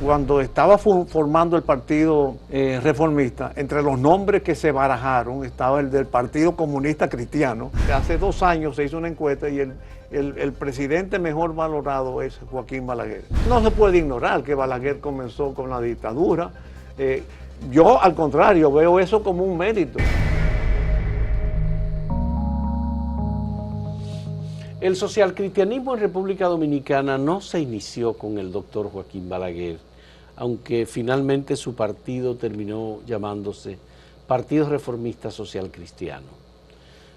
cuando estaba formando el Partido Reformista, entre los nombres que se barajaron estaba el del Partido Comunista Cristiano. Hace 2 años se hizo una encuesta y el presidente mejor valorado es Joaquín Balaguer. No se puede ignorar que Balaguer comenzó con la dictadura. Yo, al contrario, veo eso como un mérito. El socialcristianismo en República Dominicana no se inició con el doctor Joaquín Balaguer, aunque finalmente su partido terminó llamándose Partido Reformista Social Cristiano.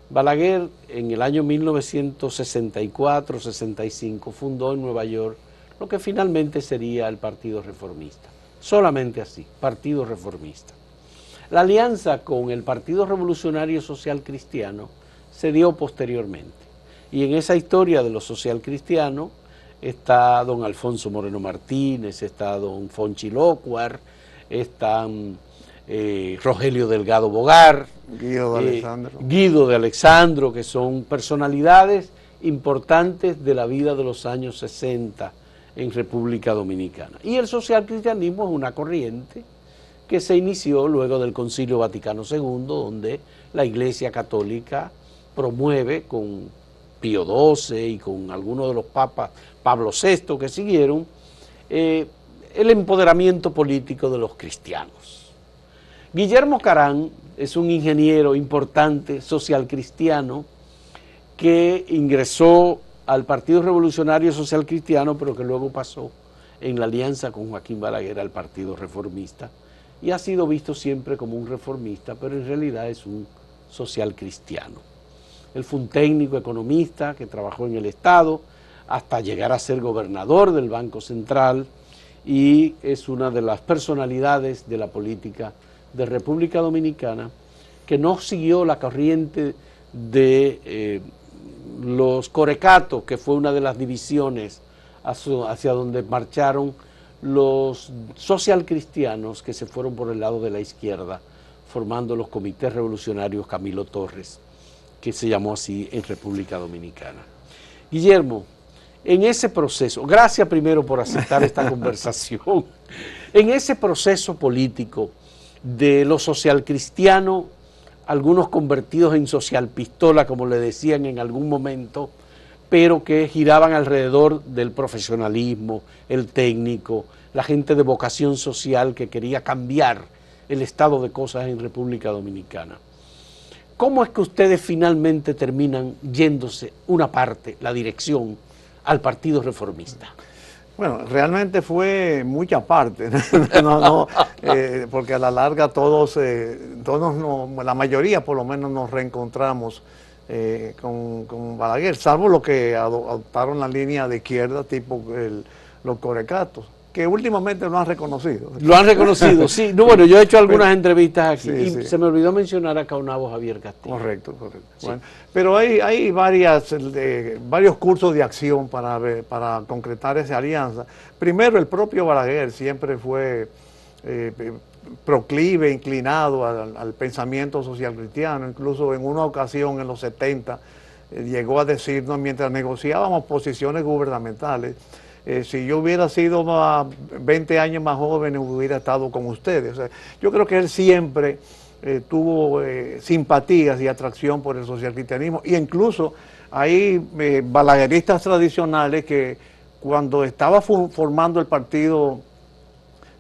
Balaguer en el año 1964-65 fundó en Nueva York lo que finalmente sería el Partido Reformista. Solamente así, Partido Reformista. La alianza con el Partido Revolucionario Social Cristiano se dio posteriormente. Y en esa historia de los socialcristianos está don Alfonso Moreno Martínez, está don Fonchi Locuar, están Rogelio Delgado Bogar, Guido de Alexandro, que son personalidades importantes de la vida de los años 60 en República Dominicana. Y el socialcristianismo es una corriente que se inició luego del Concilio Vaticano II, donde la Iglesia Católica promueve con Pío XII y con algunos de los papas, Pablo VI, que siguieron, el empoderamiento político de los cristianos. Guillermo Carán es un ingeniero importante, social cristiano, que ingresó al Partido Revolucionario Social Cristiano, pero que luego pasó en la alianza con Joaquín Balaguer al Partido Reformista, y ha sido visto siempre como un reformista, pero en realidad es un social cristiano. Él fue un técnico economista que trabajó en el Estado hasta llegar a ser gobernador del Banco Central y es una de las personalidades de la política de República Dominicana que no siguió la corriente de los corecatos, que fue una de las divisiones hacia donde marcharon los socialcristianos que se fueron por el lado de la izquierda, formando los comités revolucionarios Camilo Torres, que se llamó así en República Dominicana. Guillermo, en ese proceso, gracias primero por aceptar esta conversación, en ese proceso político de los socialcristianos, algunos convertidos en socialpistola, como le decían en algún momento, pero que giraban alrededor del profesionalismo, el técnico, la gente de vocación social que quería cambiar el estado de cosas en República Dominicana. ¿Cómo es que ustedes finalmente terminan yéndose una parte, la dirección, al Partido Reformista? Bueno, realmente fue mucha parte, porque a la larga todos la mayoría por lo menos nos reencontramos con Balaguer, salvo los que adoptaron la línea de izquierda, tipo los corecatos, que últimamente lo han reconocido. Lo han reconocido, sí. No, bueno, yo he hecho algunas entrevistas aquí y se me olvidó mencionar a Caunabo Javier Castillo. Correcto. Sí. Bueno, pero hay varios cursos de acción para concretar esa alianza. Primero, el propio Balaguer siempre fue proclive, inclinado al pensamiento social cristiano. Incluso en una ocasión en los 70 llegó a decirnos, mientras negociábamos posiciones gubernamentales, si yo hubiera sido 20 años más joven, hubiera estado con ustedes. O sea, yo creo que él siempre tuvo simpatías y atracción por el socialcristianismo, e incluso hay balagueristas tradicionales que cuando estaba formando el Partido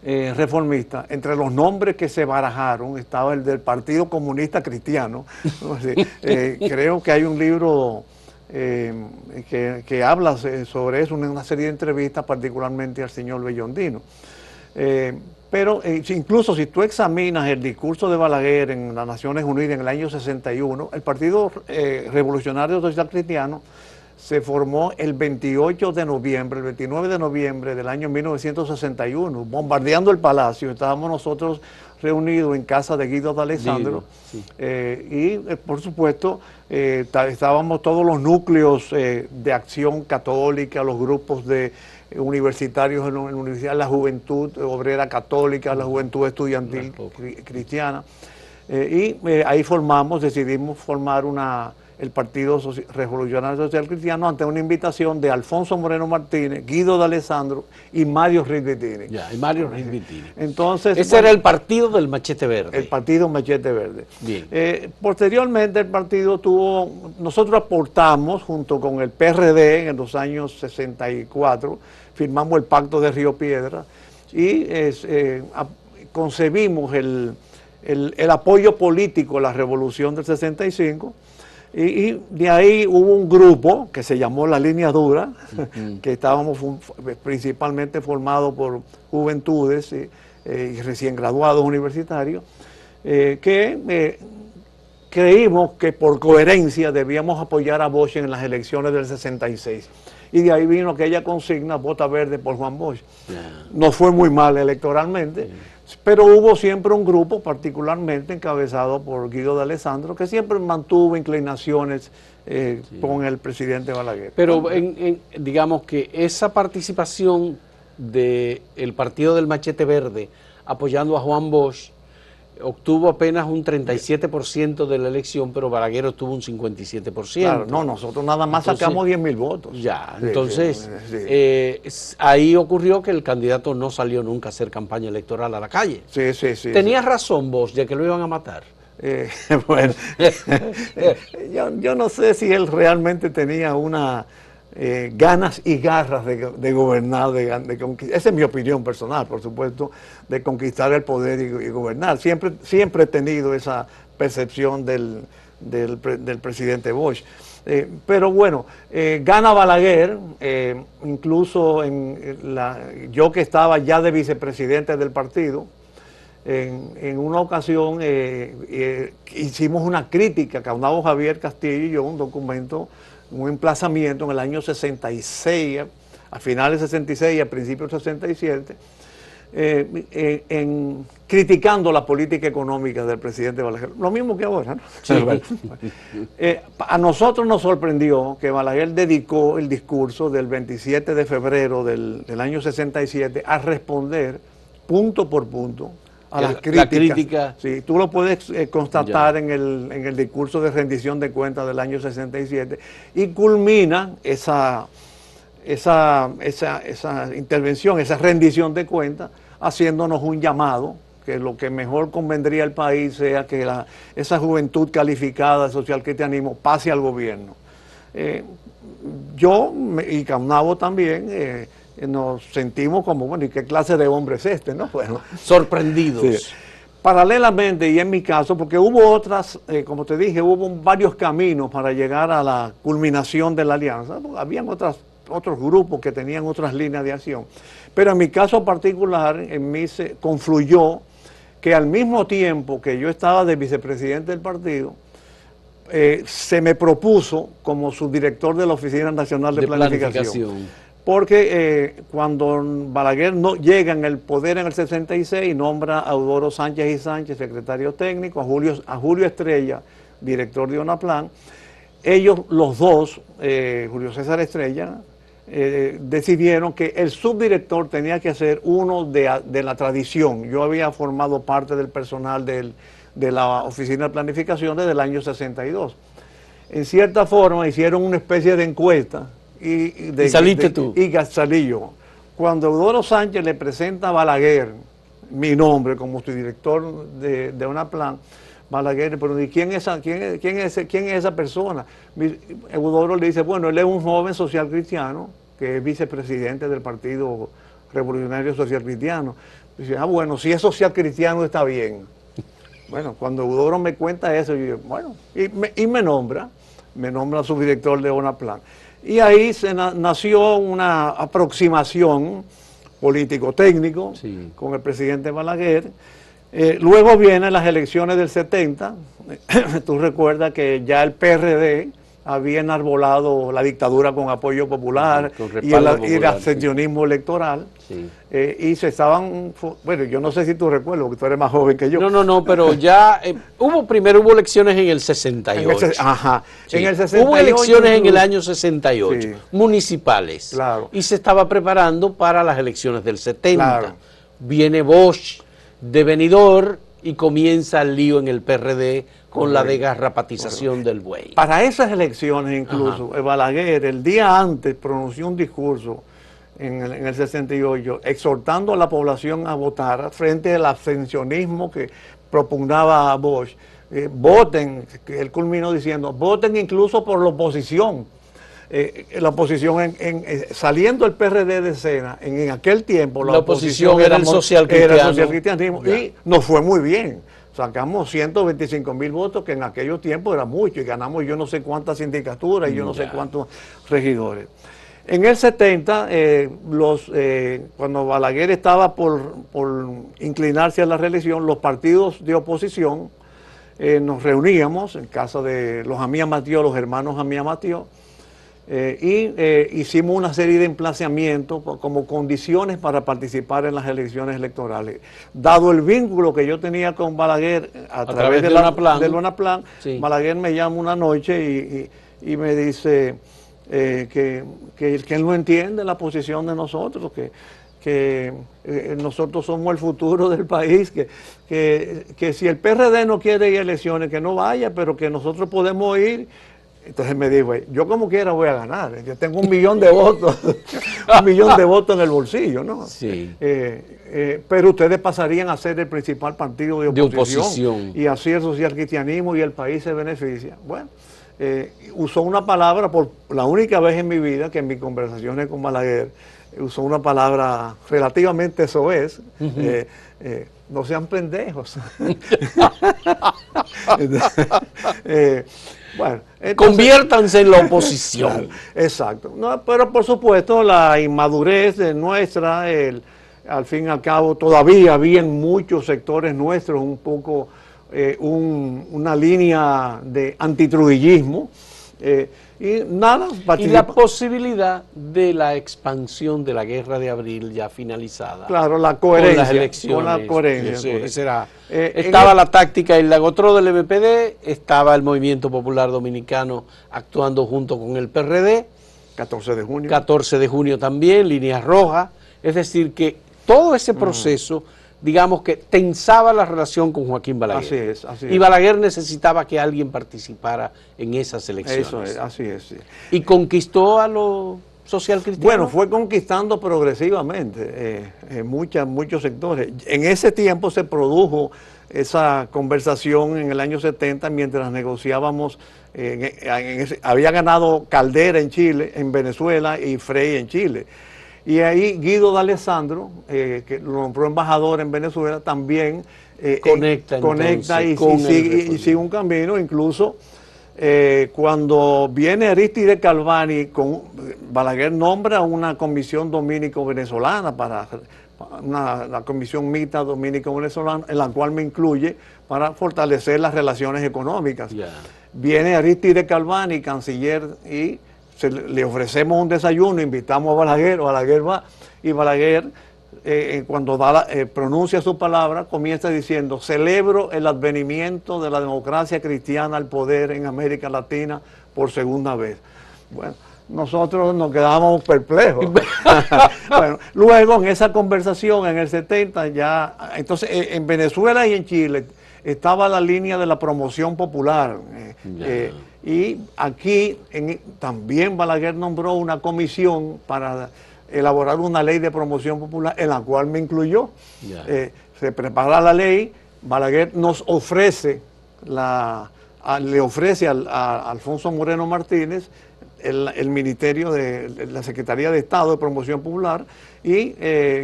Reformista, entre los nombres que se barajaron estaba el del Partido Comunista Cristiano. Creo que hay un libro que habla sobre eso, una serie de entrevistas, particularmente al señor Bellondino. Pero incluso si tú examinas el discurso de Balaguer en las Naciones Unidas en el año 61, el Partido Revolucionario Social Cristiano se formó el 28 de noviembre, el 29 de noviembre del año 1961, bombardeando el Palacio. Estábamos nosotros reunidos en casa de Guido de Alexandro, sí. Y por supuesto estábamos todos los núcleos de acción católica, los grupos de universitarios en la universidad, la juventud obrera católica, la juventud estudiantil cristiana, y ahí decidimos formar una el Partido Revolucionario Social Cristiano ante una invitación de Alfonso Moreno Martínez, Guido de Alessandro y Mario Rigbitini. Ya, y Mario Rigbitini. Entonces, ese era el partido del Machete Verde. El partido Machete Verde. Bien. Posteriormente el partido nosotros aportamos junto con el PRD en los años 64, firmamos el Pacto de Río Piedra y concebimos el apoyo político a la Revolución del 65. Y de ahí hubo un grupo que se llamó La Línea Dura, que estábamos principalmente formados por juventudes y recién graduados universitarios, que creímos que por coherencia debíamos apoyar a Bosch en las elecciones del 66. Y de ahí vino aquella consigna, vota verde por Juan Bosch. Nos fue muy mal electoralmente. Pero hubo siempre un grupo, particularmente encabezado por Guido de Alessandro, que siempre mantuvo inclinaciones con el presidente Balaguer. Pero digamos que esa participación del partido del Machete Verde apoyando a Juan Bosch obtuvo apenas un 37% de la elección, pero Balaguer obtuvo un 57%. Claro, no, nosotros nada más sacamos 10.000 votos. Ya, entonces, ahí ocurrió que el candidato no salió nunca a hacer campaña electoral a la calle. Sí. ¿Tenía razón Bosch de que lo iban a matar? Bueno, yo no sé si él realmente tenía una ganas y garras de gobernar, de conquistar. Esa es mi opinión personal, por supuesto, de conquistar el poder y gobernar. Siempre he tenido esa percepción del presidente Bosch. Pero bueno, gana Balaguer, incluso yo que estaba ya de vicepresidente del partido, en una ocasión hicimos una crítica, Caunabo Javier Castillo y yo, un documento, un emplazamiento en el año 66, a finales del 66 y a principios del 67, criticando la política económica del presidente Balaguer. Lo mismo que ahora, ¿no? Sí. A nosotros nos sorprendió que Balaguer dedicó el discurso del 27 de febrero del año 67 a responder punto por punto a las críticas. La crítica. Sí, tú lo puedes constatar en el discurso de rendición de cuentas del año 67 y culmina esa intervención, esa rendición de cuentas, haciéndonos un llamado que lo que mejor convendría al país sea que esa juventud calificada de socialcristianismo pase al gobierno. Yo y Caunabo también nos sentimos como, bueno, ¿y qué clase de hombre es este? ¿No? Bueno, sorprendidos. Sí. Paralelamente, y en mi caso, porque hubo otras, como te dije, hubo varios caminos para llegar a la culminación de la alianza. Habían otros grupos que tenían otras líneas de acción. Pero en mi caso particular, en mí se confluyó que al mismo tiempo que yo estaba de vicepresidente del partido, se me propuso como subdirector de la Oficina Nacional de Planificación. Porque cuando Balaguer llega en el poder en el 66, nombra a Eudoro Sánchez y Sánchez, secretario técnico, a Julio Estrella, director de ONAPLAN. Ellos, los dos, Julio César Estrella, decidieron que el subdirector tenía que ser uno de la tradición. Yo había formado parte del personal de la Oficina de Planificación desde el año 62. En cierta forma hicieron una especie de encuesta. Y saliste tú. Y salí yo. Cuando Eudoro Sánchez le presenta a Balaguer mi nombre como subdirector de ONAPLAN, Balaguer, pero ¿quién es esa persona? Eudoro le dice, bueno, él es un joven social cristiano que es vicepresidente del Partido Revolucionario Social Cristiano. Dice, bueno, si es social cristiano está bien. Bueno, cuando Eudoro me cuenta eso, yo digo, bueno, y me nombra subdirector de ONAPLAN. Y ahí nació una aproximación político-técnico con el presidente Balaguer. Luego vienen las elecciones del 70. Tú recuerdas que ya el PRD había enarbolado la dictadura con apoyo popular y el abstencionismo electoral. Sí. Y se estaban, bueno, yo no sé si tú recuerdas, porque tú eres más joven que yo. No, pero ya primero hubo elecciones en el 68. Ajá. Sí. En el 68 hubo elecciones en el año 68, municipales. Claro. Y se estaba preparando para las elecciones del 70. Claro. Viene Bosch de venidor y comienza el lío en el PRD con la desgarrapatización del buey. Para esas elecciones incluso, Balaguer el día antes pronunció un discurso en el 68 exhortando a la población a votar frente al abstencionismo que propugnaba Bosch. Voten, él culminó diciendo, voten incluso por la oposición. La oposición, saliendo el PRD de escena, en aquel tiempo la oposición era el socialcristianismo y nos fue muy bien. Sacamos 125,000 votos, que en aquellos tiempos era mucho, y ganamos yo no sé cuántas sindicaturas y yo no sé cuántos regidores. En el 70, cuando Balaguer estaba por inclinarse a la reelección, los partidos de oposición nos reuníamos en casa de los Amía Matió, los hermanos Amía Matió, hicimos una serie de emplazamientos como condiciones para participar en las elecciones electorales. Dado el vínculo que yo tenía con Balaguer a través de Lonaplan, sí. Balaguer me llama una noche y me dice que él no entiende la posición de nosotros, que nosotros somos el futuro del país, que si el PRD no quiere ir a elecciones, que no vaya, pero que nosotros podemos ir. Entonces me dijo, yo como quiera voy a ganar, yo tengo 1 millón de votos, 1 millón de votos en el bolsillo, ¿no? Sí. Pero ustedes pasarían a ser el principal partido de oposición. Y así el socialcristianismo y el país se beneficia. Bueno, usó una palabra, por la única vez en mi vida que en mis conversaciones con Balaguer, usó una palabra relativamente soez, no sean pendejos. Bueno, entonces, conviértanse en la oposición. Claro, exacto. No, pero por supuesto la inmadurez nuestra, al fin y al cabo, todavía había en muchos sectores nuestros un poco una línea de antitrujillismo. Y nada, y la posibilidad de la expansión de la Guerra de Abril ya finalizada. Claro, la coherencia. Con las elecciones. Con la coherencia. Estaba la táctica y la GOTRO del BPD, estaba el Movimiento Popular Dominicano actuando junto con el PRD. 14 de junio. 14 de junio también, líneas rojas. Es decir, que todo ese proceso, digamos que tensaba la relación con Joaquín Balaguer. Así es, así es. Y Balaguer necesitaba que alguien participara en esas elecciones. Eso es, así es. Sí. Y conquistó a los socialcristianos. Bueno, fue conquistando progresivamente muchos sectores. En ese tiempo se produjo esa conversación en el año 70 mientras negociábamos. Había ganado Caldera en Chile, en Venezuela, y Frei en Chile. Y ahí Guido D'Alessandro, que lo nombró embajador en Venezuela, también conecta y sigue un camino. Incluso cuando viene Aristide Calvani, Balaguer nombra una comisión dominico-venezolana para la comisión mixta dominico-venezolana, en la cual me incluye para fortalecer las relaciones económicas. Viene Aristide Calvani, canciller, y le ofrecemos un desayuno, invitamos a Balaguer va, y Balaguer, cuando pronuncia su palabra, comienza diciendo: celebro el advenimiento de la democracia cristiana al poder en América Latina por segunda vez. Bueno, nosotros nos quedamos perplejos. Bueno, luego en esa conversación, en el 70, entonces en Venezuela y en Chile estaba la línea de la promoción popular. Y aquí también Balaguer nombró una comisión para elaborar una ley de promoción popular, en la cual me incluyó. Se prepara la ley, Balaguer nos ofrece, le ofrece a Alfonso Moreno Martínez el ministerio de la Secretaría de Estado de Promoción Popular, y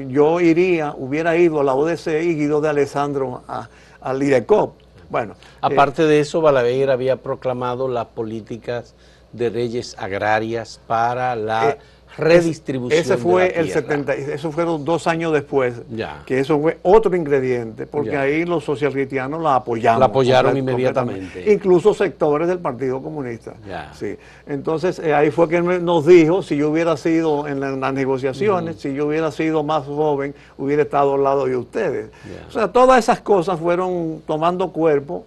yo hubiera ido a la ODC y Guido D'Alessandro al IDECOP. Bueno, aparte de eso, Balaguer había proclamado las políticas de leyes agrarias para la redistribución ese fue de la el 70, eso fueron 2 años después, que eso fue otro ingrediente, porque ahí los socialcristianos la apoyamos. La apoyaron inmediatamente. Incluso sectores del Partido Comunista. Sí. Entonces ahí fue que nos dijo, si yo hubiera sido en las negociaciones, si yo hubiera sido más joven, hubiera estado al lado de ustedes. O sea, todas esas cosas fueron tomando cuerpo.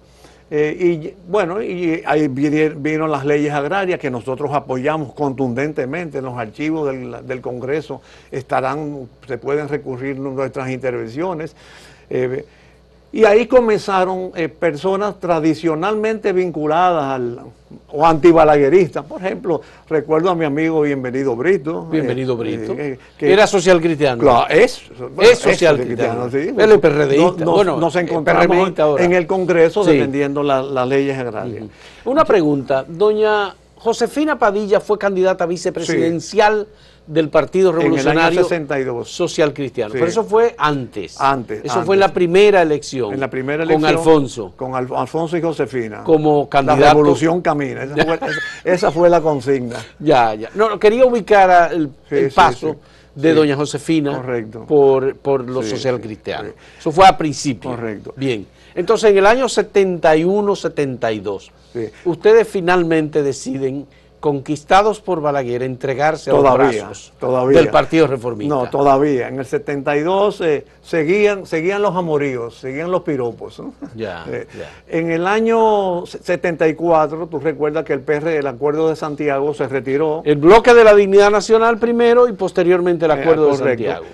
Y bueno, y ahí vino las leyes agrarias que nosotros apoyamos contundentemente. En los archivos del Congreso se pueden recurrir nuestras intervenciones. Y ahí comenzaron personas tradicionalmente vinculadas o antibalagueristas. Por ejemplo, recuerdo a mi amigo Bienvenido Brito. Bienvenido Brito. Que era social cristiano. Claro, es social cristiano. Sí. Él es PRDista. Nos encontramos en el Congreso defendiendo las leyes agrarias. Una pregunta, doña Josefina Padilla fue candidata vicepresidencial del Partido Revolucionario en el año 62. Social Cristiano. Pero eso fue antes. Antes. Fue en la primera elección. En la primera elección. Con Alfonso. Con Alfonso y Josefina. Como candidato. La revolución camina. Esa fue la consigna. Ya. No, quería ubicar el paso de doña Josefina por los social cristianos. Eso fue a principio. Correcto. Bien. Entonces, en el año 71-72, ustedes finalmente deciden, conquistados por Balaguer, entregarse a los brazos del Partido Reformista. No, todavía. En el 72 seguían los amoríos, seguían los piropos, ¿no? En el año 74, tú recuerdas que el Acuerdo de Santiago se retiró. El bloque de la dignidad nacional primero y posteriormente el Acuerdo de Santiago.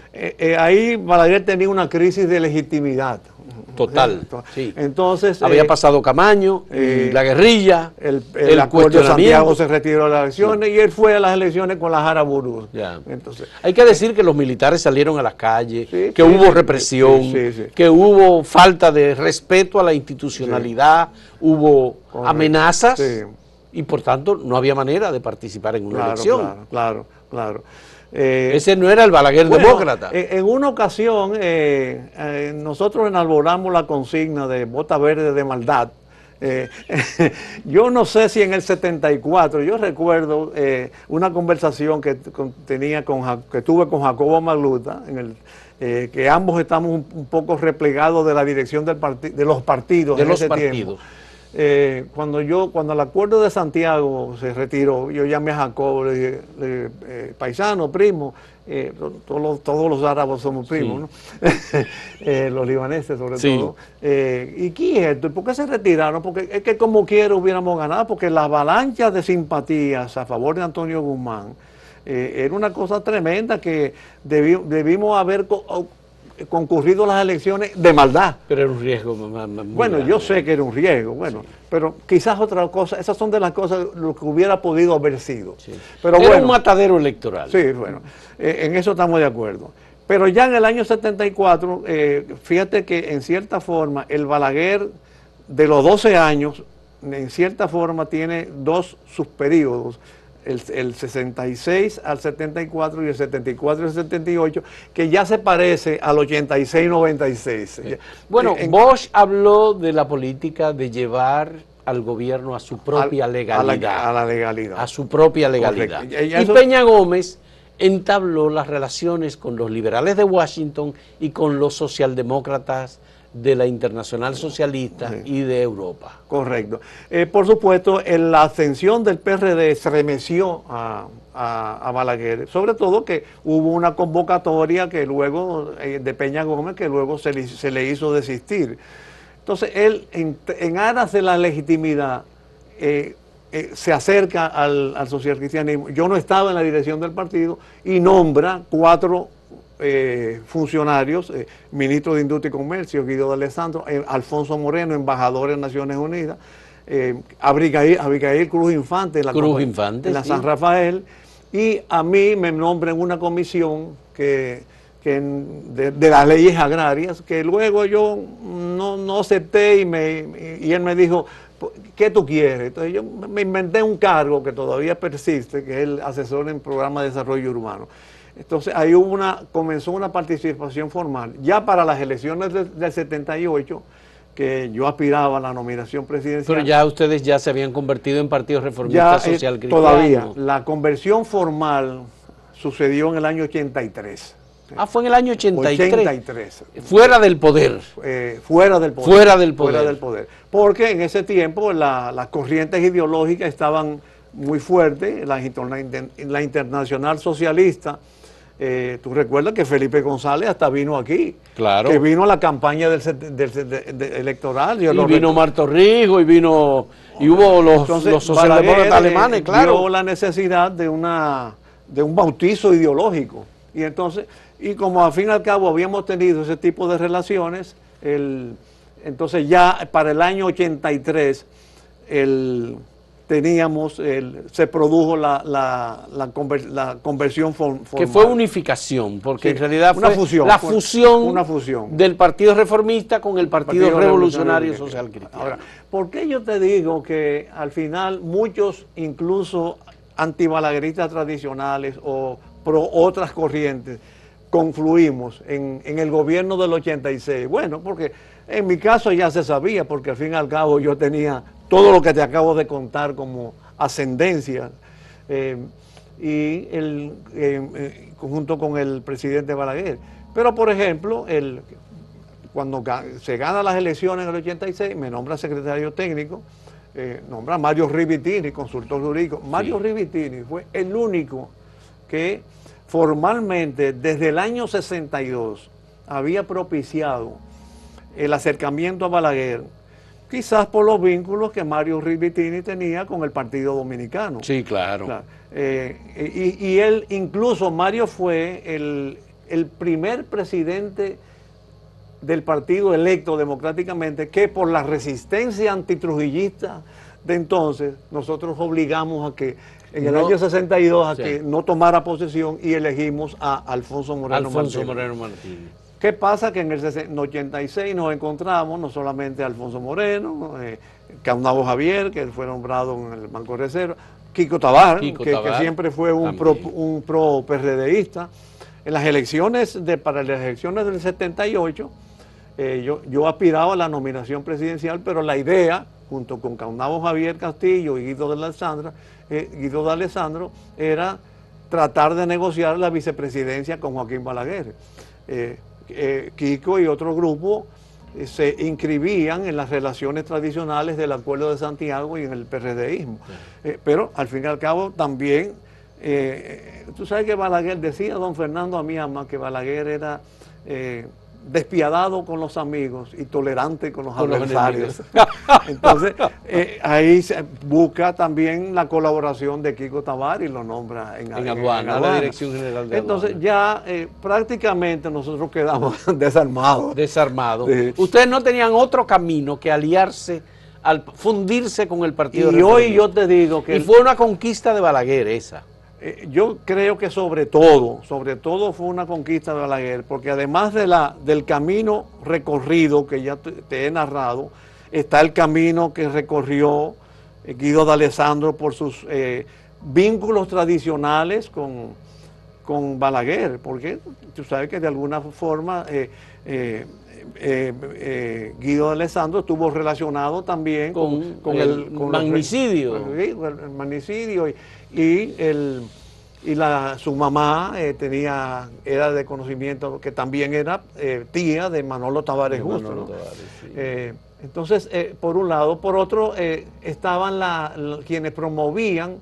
Ahí Balaguer tenía una crisis de legitimidad. Total, sí. Entonces, había pasado Camaño, la guerrilla, el Acuerdo de Santiago se retiró de las elecciones y él fue a las elecciones con la Jaraburú. Entonces, hay que decir que los militares salieron a las calles, que hubo represión, que hubo falta de respeto a la institucionalidad, hubo amenazas y por tanto no había manera de participar en una elección. Claro. Ese no era el Balaguer demócrata. En una ocasión nosotros enarbolamos la consigna de bota verde de maldad. Yo no sé si en el 74, yo recuerdo una conversación que tuve con Jacobo Magluta, que ambos estamos un poco replegados de la dirección de los partidos en ese tiempo. Cuando el Acuerdo de Santiago se retiró, yo llamé a Jacobo, le dije, paisano, primo, todos los árabes somos primos, ¿no? Los libaneses sobre todo. ¿Y qué es esto? ¿Por qué se retiraron? Porque es que como quiera hubiéramos ganado, porque la avalancha de simpatías a favor de Antonio Guzmán era una cosa tremenda que debimos haber concurrido a las elecciones de maldad. Pero era un riesgo muy grande. Yo sé que era un riesgo, pero quizás otra cosa, esas son de las cosas lo que hubiera podido haber sido. Pero era un matadero electoral. Sí, en eso estamos de acuerdo. Pero ya en el año 74, fíjate que en cierta forma el Balaguer de los 12 años, en cierta forma tiene dos subperíodos, el 66 al 74 y el 74 al 78, que ya se parece al 86-96. Bueno, Bosch habló de la política de llevar al gobierno a su propia legalidad. A la legalidad. A su propia legalidad. Y Peña Gómez entabló las relaciones con los liberales de Washington y con los socialdemócratas de la Internacional Socialista y de Europa. Correcto. Por supuesto, la ascensión del PRD estremeció a Balaguer, sobre todo que hubo una convocatoria que luego de Peña Gómez que luego se le hizo desistir. Entonces él, en aras de la legitimidad, se acerca al socialcristianismo. Yo no estaba en la dirección del partido y nombra 4 funcionarios, ministro de Industria y Comercio, Guido de Alessandro, Alfonso Moreno, embajador en Naciones Unidas, Abigail Cruz Infante, en la San Rafael, y a mí me nombran en una comisión de las leyes agrarias, que luego yo no acepté y él me dijo, ¿qué tú quieres? Entonces yo me inventé un cargo que todavía persiste, que es el asesor en programa de desarrollo urbano. Entonces ahí comenzó una participación formal. Ya para las elecciones del 78, que yo aspiraba a la nominación presidencial. Pero ya ustedes ya se habían convertido en Partido Reformista Social Cristiano. Todavía. La conversión formal sucedió en el año 83. Fue en el año 83. 83. Fuera del poder. Fuera del poder. Fuera del poder. Fuera del poder. Porque en ese tiempo las corrientes ideológicas estaban muy fuertes. La Internacional Socialista. Tú recuerdas que Felipe González hasta vino aquí. Claro. Que vino a la campaña electoral. Y vino Marto Rijo, y hubo los socialdemócratas alemanes, claro. Vio la necesidad de un bautizo ideológico. Y entonces, como al fin y al cabo habíamos tenido ese tipo de relaciones, Entonces ya para el año 83 se produjo la conversión formal. Que fue unificación, porque Sí, en realidad una fue fusión, la una fusión del Partido Reformista con el Partido Revolucionario Social Cristiano. Ahora, ¿por qué yo te digo que al final muchos, incluso antibalagueristas tradicionales o pro otras corrientes, confluimos en el gobierno del 86? Bueno, porque en mi caso ya se sabía, porque al fin y al cabo yo tenía todo lo que te acabo de contar como ascendencia, junto con el presidente Balaguer. Pero, por ejemplo, cuando se ganan las elecciones en el 86, me nombra secretario técnico, nombra a Mario Rivitini, consultor jurídico. Mario Rivitini fue el único que formalmente, desde el año 62, había propiciado el acercamiento a Balaguer, quizás por los vínculos que Mario Rivitini tenía con el Partido Dominicano. Sí, claro. Y él, incluso Mario fue el primer presidente del partido electo democráticamente que por la resistencia antitrujillista de entonces, nosotros obligamos a que en el año 62 a que no tomara posesión y elegimos a Alfonso Moreno Martínez. ¿Qué pasa? Que en el 86 nos encontramos no solamente a Alfonso Moreno, Caunabo Javier, que fue nombrado en el Banco de Reserva, Kiko Tabar, que siempre fue un pro PRDista. En las elecciones, para las elecciones del 78, yo aspiraba a la nominación presidencial, pero la idea, junto con Caunabo Javier Castillo y Guido de Alessandro, era tratar de negociar la vicepresidencia con Joaquín Balaguer. Kiko y otro grupo se inscribían en las relaciones tradicionales del Acuerdo de Santiago y en el PRDismo. Pero al fin y al cabo también, tú sabes que Balaguer, decía don Fernando Amiama, que Balaguer era despiadado con los amigos y tolerante con los adversarios. Entonces, ahí se busca también la colaboración de Kiko Tabar y lo nombra en Aduana, la Dirección General de Entonces, ya prácticamente nosotros quedamos desarmados. Ustedes no tenían otro camino que aliarse, al fundirse con el Partido Reformista. Y hoy yo te digo que... Y fue una conquista de Balaguer esa. Yo creo que sobre todo fue una conquista de Balaguer, porque además del camino recorrido que ya te he narrado, está el camino que recorrió Guido de Alessandro por sus vínculos tradicionales con Balaguer, porque tú sabes que de alguna forma Guido de Alessandro estuvo relacionado también con el magnicidio. El magnicidio y su mamá era de conocimiento, que también era tía de Manolo Tavares Justo. ¿no? Entonces, por un lado. Por otro, estaban quienes promovían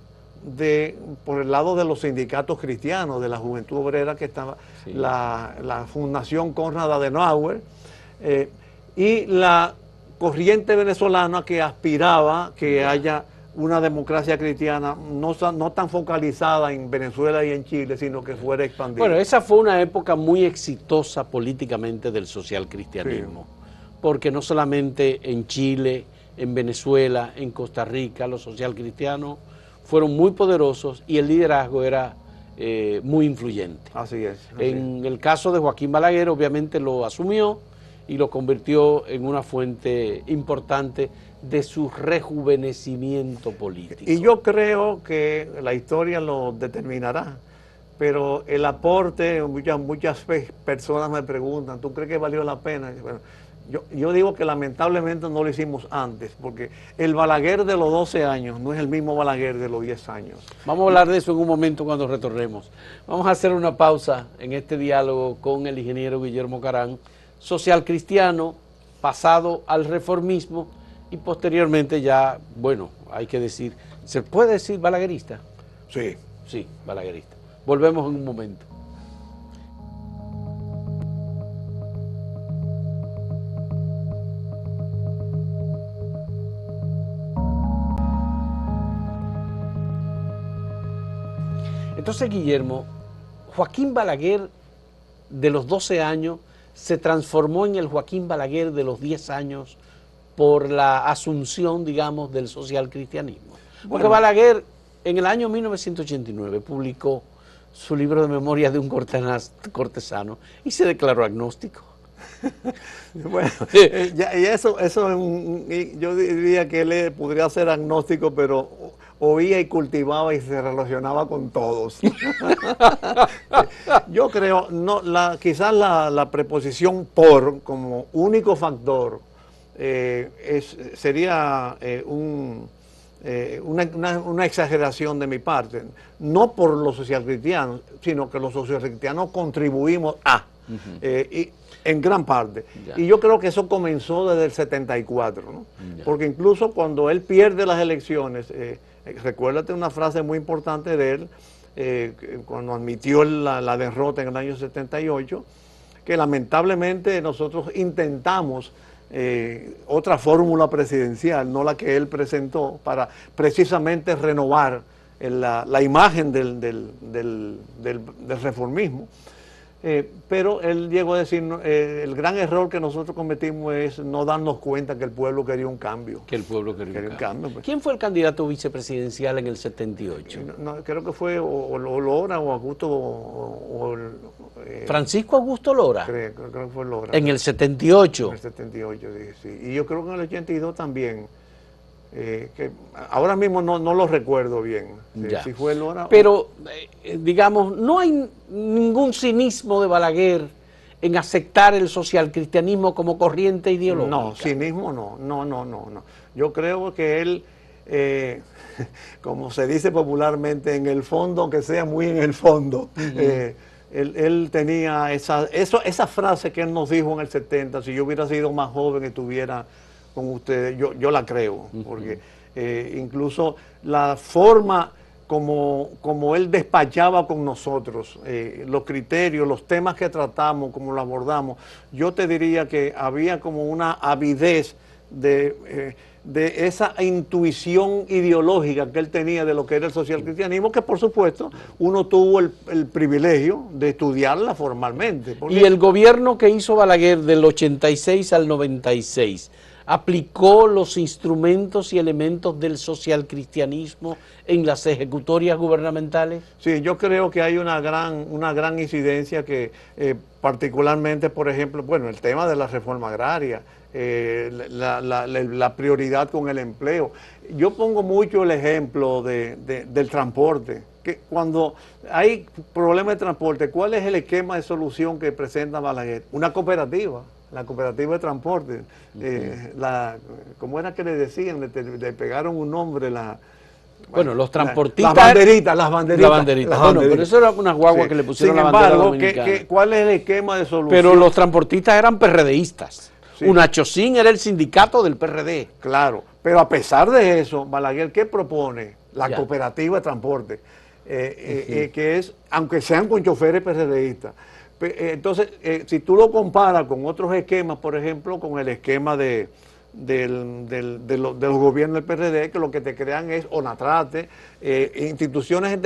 por el lado de los sindicatos cristianos, de la Juventud Obrera, que estaba la Fundación Konrad Adenauer, y la corriente venezolana que aspiraba que haya una democracia cristiana no tan focalizada en Venezuela y en Chile, sino que fuera expandida. Bueno, esa fue una época muy exitosa políticamente del socialcristianismo, porque no solamente en Chile, en Venezuela, en Costa Rica, los socialcristianos fueron muy poderosos y el liderazgo era muy influyente. Así es. En el caso de Joaquín Balaguer, obviamente lo asumió y lo convirtió en una fuente importante de su rejuvenecimiento político. Y yo creo que la historia lo determinará, pero el aporte, muchas personas me preguntan, ¿tú crees que valió la pena? Bueno, yo digo que lamentablemente no lo hicimos antes, porque el Balaguer de los 12 años no es el mismo Balaguer de los 10 años. Vamos a hablar de eso en un momento cuando retornemos. Vamos a hacer una pausa en este diálogo con el ingeniero Guillermo Carán, social cristiano, pasado al reformismo y posteriormente ya, bueno, hay que decir, ¿se puede decir balaguerista? Sí. Sí, balaguerista. Volvemos en un momento. Entonces, Guillermo, Joaquín Balaguer, de los 12 años, se transformó en el Joaquín Balaguer de los 10 años por la asunción, digamos, del socialcristianismo. Porque Bueno, Balaguer en el año 1989 publicó su libro de memorias de un cortesano y se declaró agnóstico. bueno, y eso yo diría que él podría ser agnóstico, pero oía y cultivaba y se relacionaba con todos. Yo creo, no, quizás la preposición por como único factor sería una exageración de mi parte, no por los socialcristianos, sino que los socialcristianos contribuimos y en gran parte. Ya. Y yo creo que eso comenzó desde el 74, ¿no? Porque incluso cuando él pierde las elecciones, recuérdate una frase muy importante de él, cuando admitió la derrota en el año 78, que lamentablemente nosotros intentamos otra fórmula presidencial, no la que él presentó, para precisamente renovar la imagen del reformismo. Pero él llegó a decir, el gran error que nosotros cometimos es no darnos cuenta que el pueblo quería un cambio. Que el pueblo quería un cambio. Pues. ¿Quién fue el candidato vicepresidencial en el 78? No, creo que fue o Lora o Augusto Francisco Augusto Lora. Creo que fue Lora. En el 78. En el 78, sí. Y yo creo que en el 82 también. Que ahora mismo no lo recuerdo bien. Si fue Lora. Pero, digamos, no hay ningún cinismo de Balaguer en aceptar el socialcristianismo como corriente ideológica. No, cinismo no. Yo creo que él, como se dice popularmente, en el fondo, aunque sea muy en el fondo, él tenía esa frase que él nos dijo en el 70, si yo hubiera sido más joven y estuviera con ustedes, yo la creo, porque incluso la forma como él despachaba con nosotros, los criterios, los temas que tratamos, como lo abordamos, yo te diría que había como una avidez de esa intuición ideológica que él tenía de lo que era el socialcristianismo, que por supuesto uno tuvo el privilegio de estudiarla formalmente. Y el gobierno que hizo Balaguer del 86 al 96, ¿aplicó los instrumentos y elementos del socialcristianismo en las ejecutorias gubernamentales? Sí, yo creo que hay una gran incidencia que particularmente, por ejemplo, bueno, el tema de la reforma agraria, la prioridad con el empleo. Yo pongo mucho el ejemplo del transporte, que cuando hay problemas de transporte, ¿cuál es el esquema de solución que presenta Balaguer? Una cooperativa. La cooperativa de transporte, ¿cómo era que le decían? Le pegaron un nombre, bueno, los transportistas. Las banderitas. Bueno, pero eso era una guagua que le pusieron la bandera dominicana. ¿Cuál es el esquema de solución? Pero los transportistas eran PRDistas. Sí. Unachocín era el sindicato del PRD. Claro, pero a pesar de eso, Balaguer, ¿qué propone? La cooperativa de transporte, que es, aunque sean con choferes PRDistas. Entonces, si tú lo comparas con otros esquemas, por ejemplo, con el esquema de los gobiernos del PRD, que lo que te crean es ONATRATE, instituciones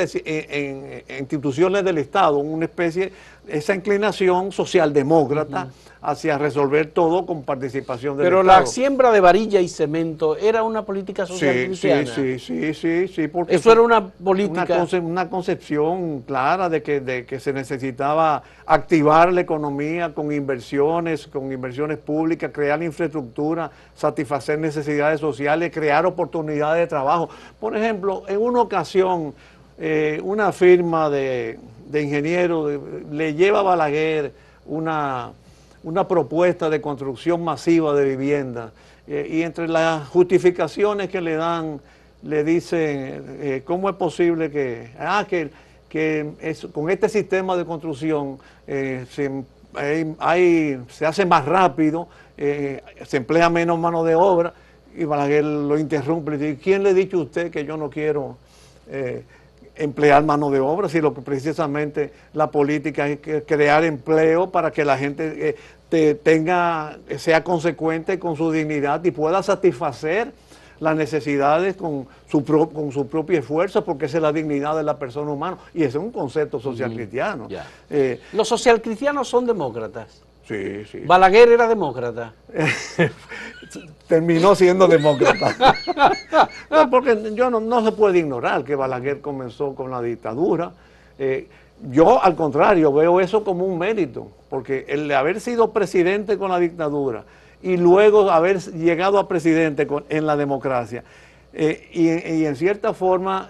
del Estado, una especie, esa inclinación socialdemócrata hacia resolver todo con participación del Estado. Pero la siembra de varilla y cemento era una política social cristiana. Sí, porque eso era una política. Una concepción clara de que se necesitaba activar la economía con inversiones públicas, crear infraestructura, satisfacer necesidades sociales, crear oportunidades de trabajo. Por ejemplo, en una ocasión, una firma de ingenieros le lleva a Balaguer una propuesta de construcción masiva de viviendas, y entre las justificaciones que le dan, le dicen, ¿cómo es posible que con este sistema de construcción se hace más rápido, se emplea menos mano de obra? Y Balaguer lo interrumpe y dice, ¿quién le ha dicho a usted que yo no quiero emplear mano de obra, si lo que precisamente la política es crear empleo para que la gente sea consecuente con su dignidad y pueda satisfacer las necesidades con su propio esfuerzo, porque esa es la dignidad de la persona humana, y ese es un concepto social cristiano. ¿Los socialcristianos son demócratas? Sí, sí. ¿Balaguer era demócrata? Terminó siendo demócrata. No, porque no se puede ignorar que Balaguer comenzó con la dictadura. Yo, al contrario, veo eso como un mérito, porque el de haber sido presidente con la dictadura y luego haber llegado a presidente en la democracia, y en cierta forma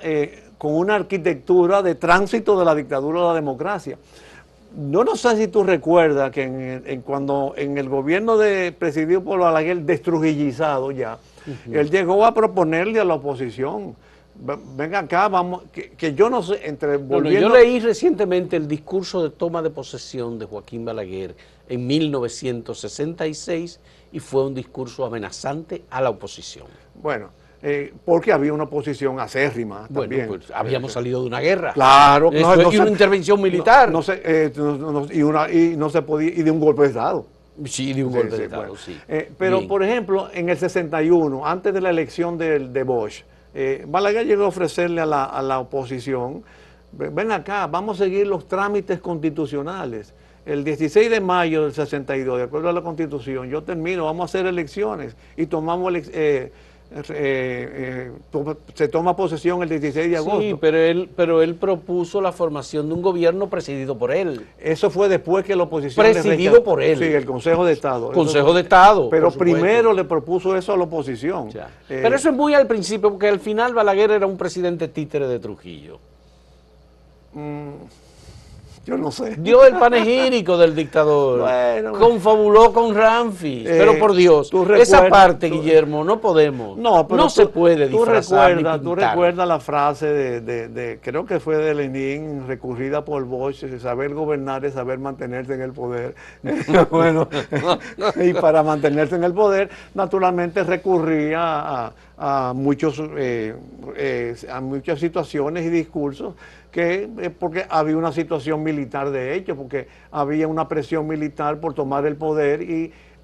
con una arquitectura de tránsito de la dictadura a la democracia. Yo no sé si tú recuerdas que cuando en el gobierno presidido por Balaguer, destrujillizado ya, él llegó a proponerle a la oposición, venga acá, vamos, que yo no sé, Yo leí recientemente el discurso de toma de posesión de Joaquín Balaguer en 1966 y fue un discurso amenazante a la oposición. Bueno, porque había una oposición acérrima también. Bueno, pues habíamos salido de una guerra. Claro. Y una intervención militar. Y no se podía, y de un golpe de Estado. Sí, de un golpe de Estado, sí. Pero, Bien. por ejemplo, en el 61, antes de la elección de Bosch, Balaguer llegó a ofrecerle a la oposición, ven acá, vamos a seguir los trámites constitucionales. El 16 de mayo del 62, de acuerdo a la Constitución, yo termino, vamos a hacer elecciones y tomamos se toma posesión el 16 de agosto. Sí, pero él propuso la formación de un gobierno presidido por él. Eso fue después que la oposición presidido por él. Sí, el Consejo de Estado. Consejo de Estado. Pero primero le propuso eso a la oposición. Pero eso es muy al principio, porque al final Balaguer era un presidente títere de Trujillo. Yo no sé. Dio el panegírico del dictador. Bueno, confabuló con Ramfis. Pero por Dios, esa parte, Guillermo, no podemos. No se puede disfrazar ni pintar. Tú recuerdas la frase creo que fue de Lenin, recurrida por Bosch, saber gobernar es saber mantenerse en el poder. Bueno, y para mantenerse en el poder, naturalmente recurría a muchas situaciones y discursos porque había una situación militar de hecho, porque había una presión militar por tomar el poder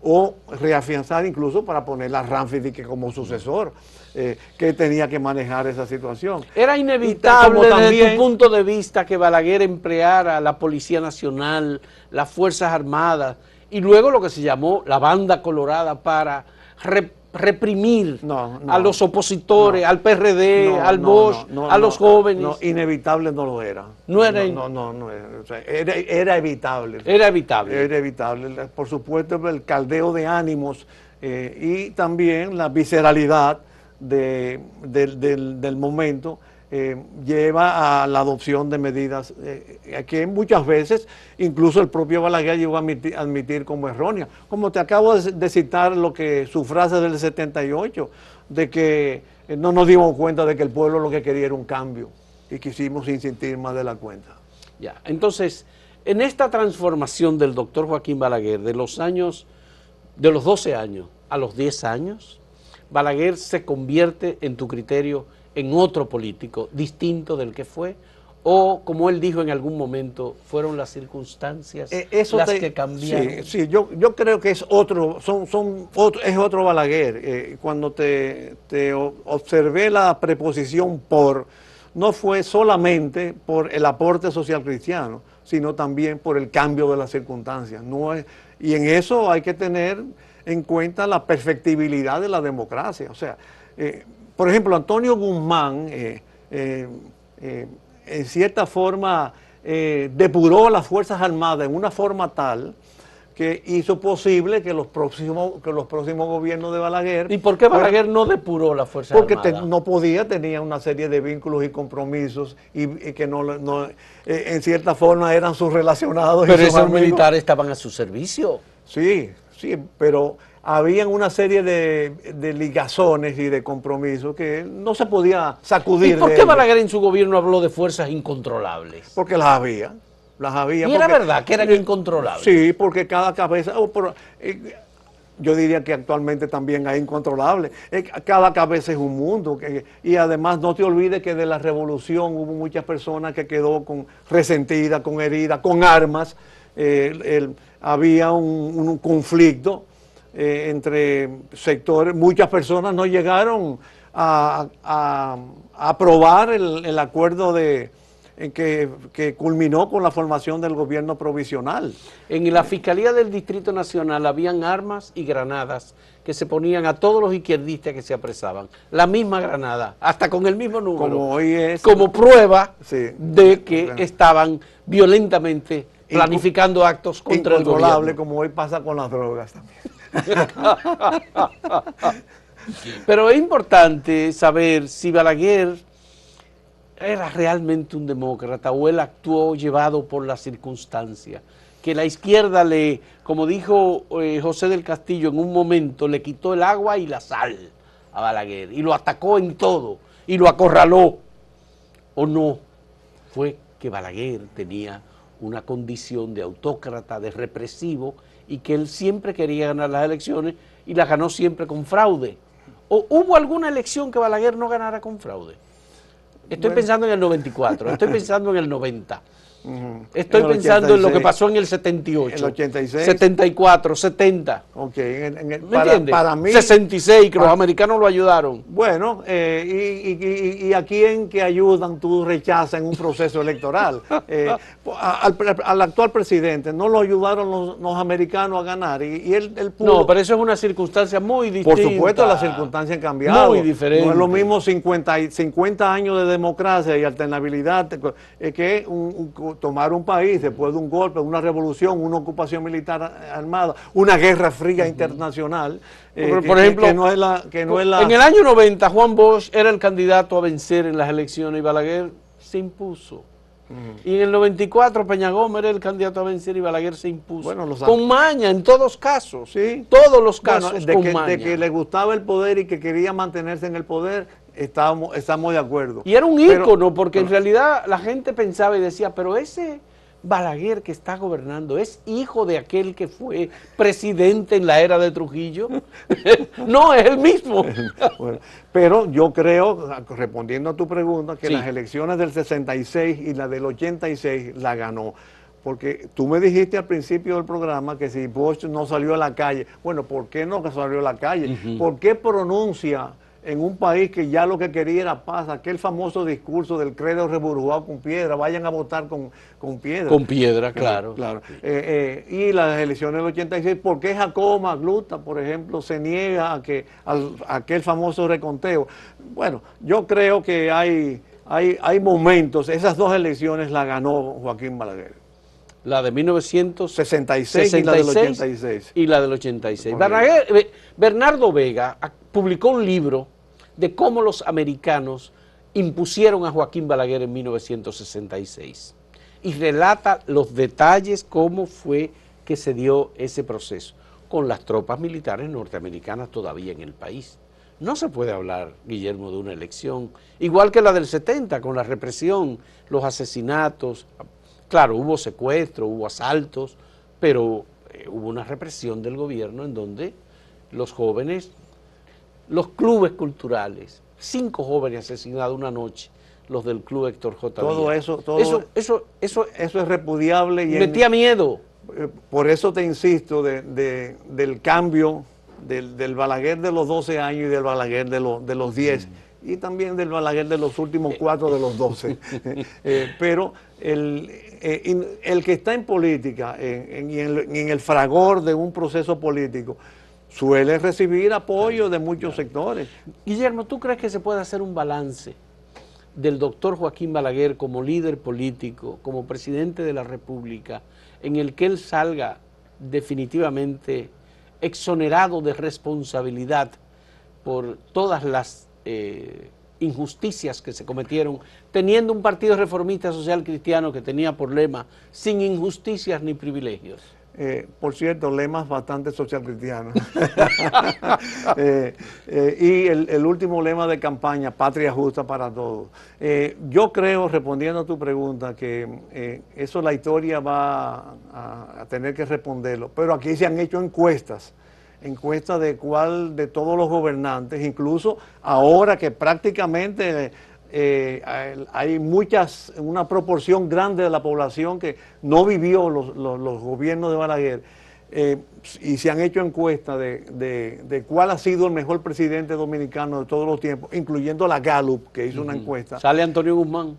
o reafianzar incluso para poner a Ramfis como sucesor, que tenía que manejar esa situación. Era inevitable desde tu punto de vista que Balaguer empleara la Policía Nacional, las Fuerzas Armadas y luego lo que se llamó la Banda Colorada para reprimir a los opositores, al PRD, al Bosch, a los jóvenes. No, inevitable no lo era. No era. O sea, era evitable. Era evitable. Era evitable. Por supuesto, el caldeo de ánimos y también la visceralidad del momento lleva a la adopción de medidas que muchas veces incluso el propio Balaguer llegó a admitir como erróneas. Como te acabo de citar su frase del 78, de que no nos dimos cuenta de que el pueblo lo que quería era un cambio y quisimos insistir más de la cuenta. Ya, entonces, en esta transformación del doctor Joaquín Balaguer de los 12 años a los 10 años, Balaguer se convierte, en tu criterio, en otro político distinto del que fue, o como él dijo en algún momento, fueron las circunstancias que cambiaron. Sí, yo creo que es otro, es otro Balaguer. Cuando te observé la preposición por, no fue solamente por el aporte social cristiano, sino también por el cambio de las circunstancias. Y en eso hay que tener en cuenta la perfectibilidad de la democracia. O sea, por ejemplo, Antonio Guzmán, en cierta forma, depuró las Fuerzas Armadas en una forma tal que hizo posible que los próximos gobiernos de Balaguer... ¿Y por qué Balaguer no depuró las Fuerzas Armadas? Porque no podía, tenía una serie de vínculos y compromisos y que en cierta forma eran sus relacionados. Pero esos militares estaban a su servicio. Sí, pero habían una serie de ligazones y de compromisos que no se podía sacudir. ¿Y por qué Balaguer en su gobierno habló de fuerzas incontrolables? Porque las había. Y era verdad que eran incontrolables. Sí, porque cada cabeza, yo diría que actualmente también hay incontrolables. Cada cabeza es un mundo. Y además no te olvides que de la revolución hubo muchas personas que quedó resentidas, con heridas, con armas. Había un conflicto entre sectores. Muchas personas no llegaron a aprobar el acuerdo de que culminó con la formación del gobierno provisional. En la Fiscalía del Distrito Nacional habían armas y granadas que se ponían a todos los izquierdistas que se apresaban. La misma granada, hasta con el mismo número. Como hoy es. Como prueba Sí, de que estaban violentamente planificando actos contra el gobierno. Incontrolable, como hoy pasa con las drogas también. Pero es importante saber si Balaguer era realmente un demócrata o él actuó llevado por las circunstancias. Que la izquierda le, como dijo José del Castillo en un momento, le quitó el agua y la sal a Balaguer y lo atacó en todo y lo acorraló. ¿O no? Fue que Balaguer tenía una condición de autócrata, de represivo, y que él siempre quería ganar las elecciones y las ganó siempre con fraude. ¿O hubo alguna elección que Balaguer no ganara con fraude? Estoy pensando en el 94, estoy pensando en el 90. Estoy pensando en lo que pasó en el 78, el 86, 74, 70. Ok, ¿Me entiendes? Para mí, 66, que los americanos lo ayudaron. Bueno, y a quién que ayudan tú rechazas en un proceso electoral. Al actual presidente no lo ayudaron los americanos a ganar y él pudo. No, pero eso es una circunstancia muy distinta. Por supuesto, las circunstancias han cambiado. Muy diferente. No es lo mismo 50 años de democracia y alternabilidad que tomar un país después de un golpe, una revolución, una ocupación militar armada, una guerra fría internacional. Por ejemplo, en el año 90 Juan Bosch era el candidato a vencer en las elecciones y Balaguer se impuso. Y en el 94 Peña Gómez era el candidato a vencer y Balaguer se impuso. Bueno, con maña en todos casos. Sí. Todos los casos bueno, maña. De que le gustaba el poder y que quería mantenerse en el poder, estamos de acuerdo. Y era un ícono porque en realidad la gente pensaba y decía, pero ese Balaguer que está gobernando es hijo de aquel que fue presidente en la era de Trujillo. No, es el mismo. Bueno, pero yo creo, respondiendo a tu pregunta, que Sí. las elecciones del 66 y la del 86 la ganó. Porque tú me dijiste al principio del programa que si Bosch no salió a la calle, bueno, ¿por qué no salió a la calle? ¿Por qué pronuncia en un país que ya lo que quería era paz, aquel famoso discurso del credo reburujado con piedra, vayan a votar con piedra? Con piedra, claro. Claro. Y las elecciones del 86, ¿por qué Jacobo Magluta, por ejemplo, se niega a aquel famoso reconteo? Bueno, yo creo que hay momentos, esas dos elecciones la ganó Joaquín Balaguer. La de 1966 y la del 86. Y la del 86. Okay. Bernardo Vega publicó un libro de cómo los americanos impusieron a Joaquín Balaguer en 1966 y relata los detalles, cómo fue que se dio ese proceso, con las tropas militares norteamericanas todavía en el país. No se puede hablar, Guillermo, de una elección, igual que la del 70, con la represión, los asesinatos. Claro, hubo secuestros, hubo asaltos, pero hubo una represión del gobierno en donde los jóvenes, los clubes culturales, 5 jóvenes asesinados una noche, los del club Héctor J. Todo Villa. eso es repudiable. Y metía miedo. Por eso te insisto del cambio del Balaguer de los 12 años y del Balaguer de los 10. Y también del Balaguer de los últimos 4 de los 12. Pero el que está en política, en el fragor de un proceso político, suele recibir apoyo de muchos sectores. Guillermo, ¿tú crees que se puede hacer un balance del doctor Joaquín Balaguer como líder político, como presidente de la República, en el que él salga definitivamente exonerado de responsabilidad por todas las injusticias que se cometieron, teniendo un partido reformista social cristiano que tenía por lema sin injusticias ni privilegios? Por cierto, lemas bastante social cristianos. Y el último lema de campaña, patria justa para todos. Yo creo, respondiendo a tu pregunta, que eso la historia va a tener que responderlo, pero aquí se han hecho encuestas de todos los gobernantes, incluso ahora que prácticamente hay una proporción grande de la población que no vivió los gobiernos de Balaguer. y se han hecho encuestas de cuál ha sido el mejor presidente dominicano de todos los tiempos, incluyendo la Gallup, que hizo una encuesta. ¿Sale Antonio Guzmán?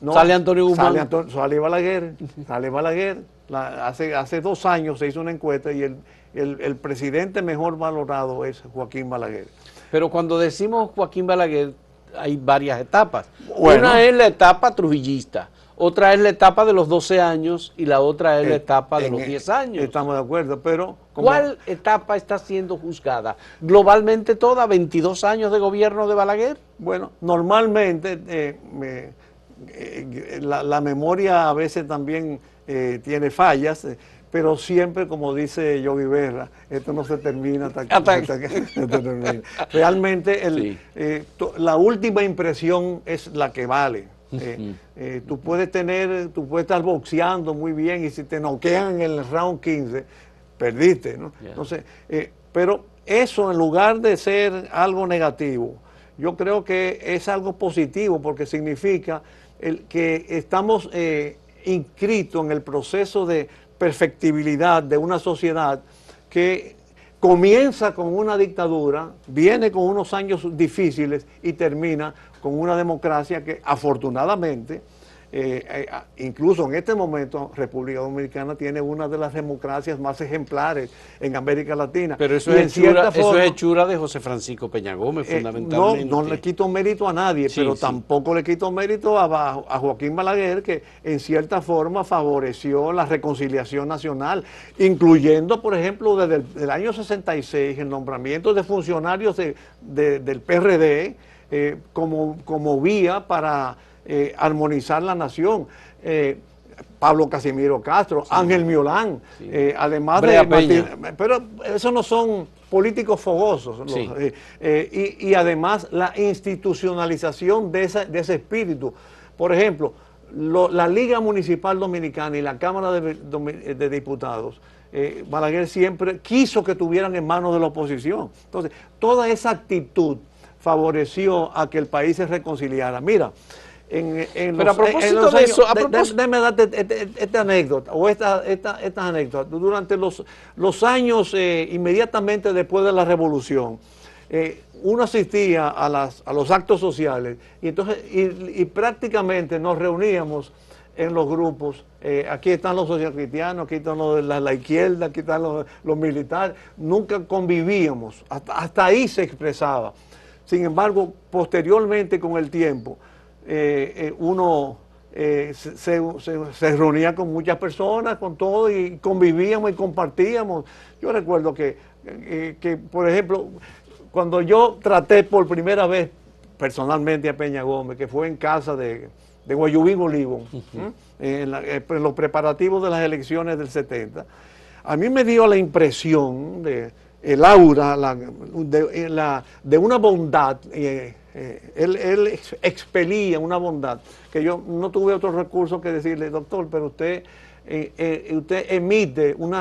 No, ¿Sale Antonio Guzmán? Sale Balaguer. Sale Balaguer. Hace 2 años se hizo una encuesta y el presidente mejor valorado es Joaquín Balaguer. Pero cuando decimos Joaquín Balaguer, hay varias etapas. Bueno, una es la etapa trujillista, otra es la etapa de los 12 años y la otra es la etapa de los 10 años. Estamos de acuerdo, pero... ¿Cuál etapa está siendo juzgada? ¿Globalmente toda? ¿22 años de gobierno de Balaguer? Bueno, normalmente la memoria a veces también tiene fallas, pero siempre, como dice Yogi Berra, esto no se termina hasta que se termine. Realmente la última impresión es la que vale. Tú puedes estar boxeando muy bien y si te noquean en el round 15, perdiste, ¿no? Entonces, pero eso, en lugar de ser algo negativo, yo creo que es algo positivo porque significa que estamos inscritos en el proceso de perfectibilidad de una sociedad que comienza con una dictadura, viene con unos años difíciles y termina con una democracia que afortunadamente, incluso en este momento, República Dominicana tiene una de las democracias más ejemplares en América Latina. Pero eso es hechura de José Francisco Peña Gómez, fundamentalmente. No le quito mérito a nadie, pero tampoco le quito mérito a Joaquín Balaguer, que en cierta forma favoreció la reconciliación nacional, incluyendo, por ejemplo, desde el año 66, el nombramiento de funcionarios del PRD como vía para armonizar la nación. Pablo Casimiro Castro, Ángel Miolán, además pero esos no son políticos fogosos, y además la institucionalización de ese espíritu. Por ejemplo, la Liga Municipal Dominicana y la Cámara de Diputados, Balaguer siempre quiso que estuvieran en manos de la oposición. Entonces, toda esa actitud favoreció a que el país se reconciliara. Mira, pero a propósito de eso, déjame darte esta anécdota, o estas anécdotas. Durante los años inmediatamente después de la Revolución, uno asistía a los actos sociales y entonces y prácticamente nos reuníamos en los grupos. Aquí están los socialcristianos, aquí están los de la izquierda, aquí están los militares. Nunca convivíamos, hasta ahí se expresaba. Sin embargo, posteriormente, con el tiempo, uno se reunía con muchas personas, con todo, y convivíamos y compartíamos. Yo recuerdo que por ejemplo, cuando yo traté por primera vez personalmente a Peña Gómez, que fue en casa de Guayubín Olivo, en los preparativos de las elecciones del 70, a mí me dio la impresión el aura de una bondad. Él expelía una bondad que yo no tuve otro recurso que decirle: doctor, pero usted emite un